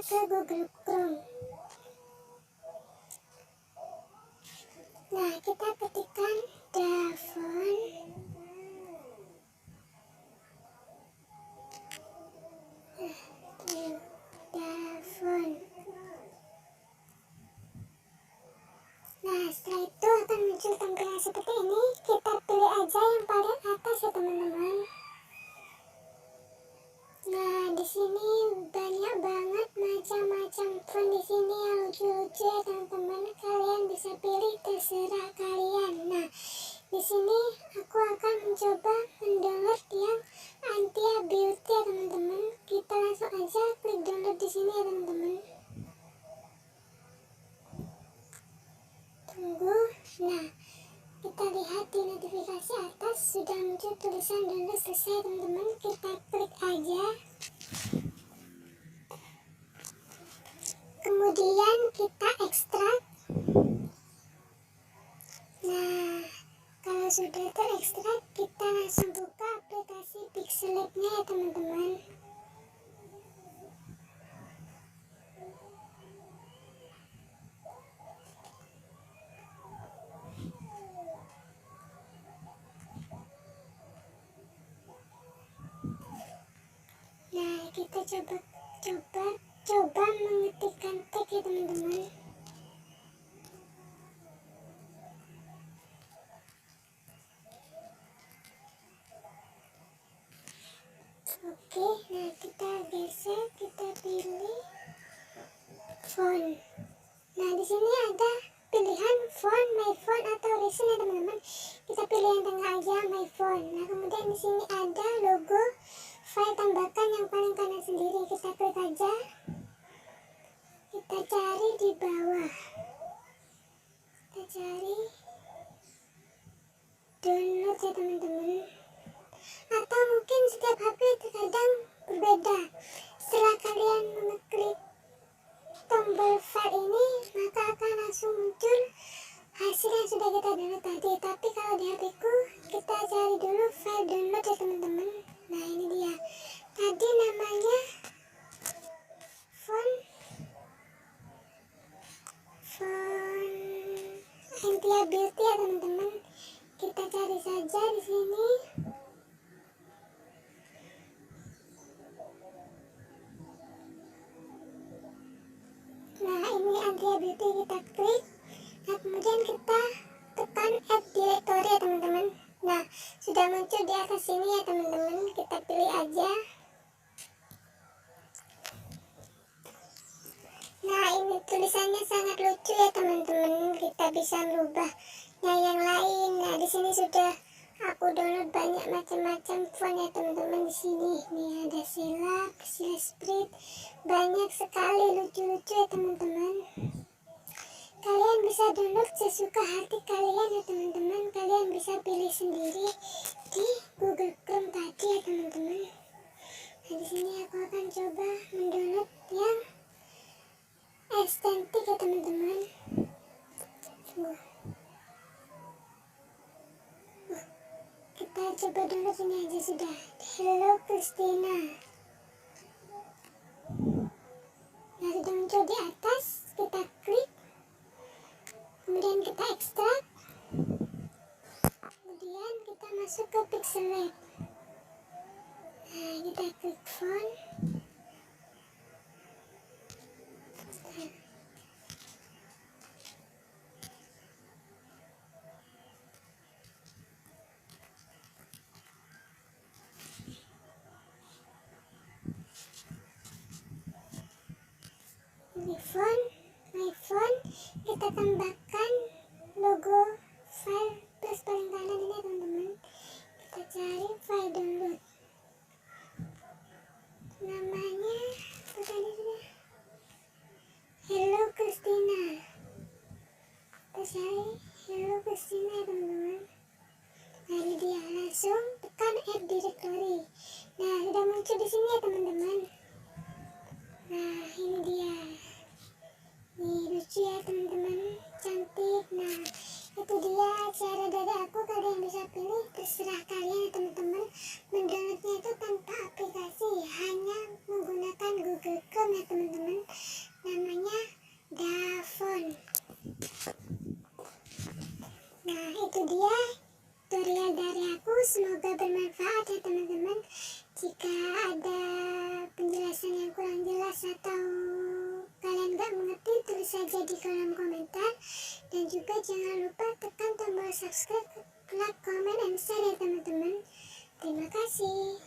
ke Google Chrome. Nah, kita ketikkan telepon. Telepon. Nah, setelah itu akan muncul tampilan seperti ini. Kita pilih aja yang paling atas ya teman-teman. Nah, di sini banyak banget macam-macam font di sini yang lucu-lucu ya teman-teman. Kalian bisa pilih terserah kalian. Nah, di sini aku akan mencoba mendownload yang anti beauty ya teman-teman. Kita langsung aja klik download di sini ya teman-teman. Tunggu. Nah, kita lihat di notifikasi atas sudah muncul tulisan download selesai teman-teman. Kita klik aja. Kemudian kita ekstrak. Nah, kalau sudah terekstrak, kita langsung buka aplikasi Pixellab-nya ya teman-teman. Nah, kita coba mengetikkan tag ya teman-teman. Oke, nah kita geser, kita pilih font. Nah, di sini ada pilihan font, my font atau reason ya teman-teman. Kita pilih yang tengah aja, my font. Nah, kemudian di sini ada logo file tambahkan yang paling kanan sendiri. Kita klik aja. Kita cari di bawah. Kita cari download ya teman-teman. Atau mungkin setiap HP terkadang berbeda. Setelah kalian mengeklik tombol file ini, maka akan langsung muncul hasil yang sudah kita download tadi. Tapi kalau di HP ku, kita cari dulu file download ya teman-teman. Nah, ini dia. Tadi namanya font Tanpa Beauty ya teman-teman. Kita cari saja di sini. Nah, ini Tanpa Beauty, kita klik. Nah, kemudian kita tekan add directory ya teman-teman. Nah, sudah muncul di atas sini ya teman-teman. Kita pilih aja. Nah, ini tulisannya sangat lucu ya teman-teman. Kita bisa merubahnya yang lain. Nah, di sini sudah aku download banyak macam-macam font ya teman-teman. Di sini nih ada sila spread, banyak sekali lucu-lucu ya teman-teman. Kalian bisa download sesuka hati kalian ya teman-teman. Kalian bisa pilih sendiri di Google Chrome tadi ya teman-teman. Nah, di sini aku akan coba mendownload yang Aesthetic ya teman-teman. Kita coba download ini aja sudah. Hello Christina. Nah, sudah muncul di atas. Kita klik. Kemudian kita ekstrak. Kemudian kita masuk ke Pixellab. Nah, kita klik font. Ini font, my font. Kita tambahkan logo file plus paling kanan ini teman-teman. Kita cari file download. Namanya apa tadi sudah? Hello Christina. Kita cari Hello Christina ya teman-teman. Nah, ini dia, langsung tekan add directory. Nah, sudah muncul di sini ya teman-teman. Nah, ini dia. Nih, lucu ya teman-teman, cantik. Nah, itu dia cara dari aku. Kalian bisa pilih, terserah kalian ya teman-teman. Mendownloadnya itu tanpa aplikasi, hanya menggunakan Google Chrome ya teman-teman. Nah, itu dia tutorial dari aku, semoga bermanfaat ya teman-teman. Jika ada penjelasan yang kurang jelas atau kalian gak mengerti, tulis saja di kolom komentar. Dan juga jangan lupa tekan tombol subscribe, like, comment, and share ya teman-teman. Terima kasih.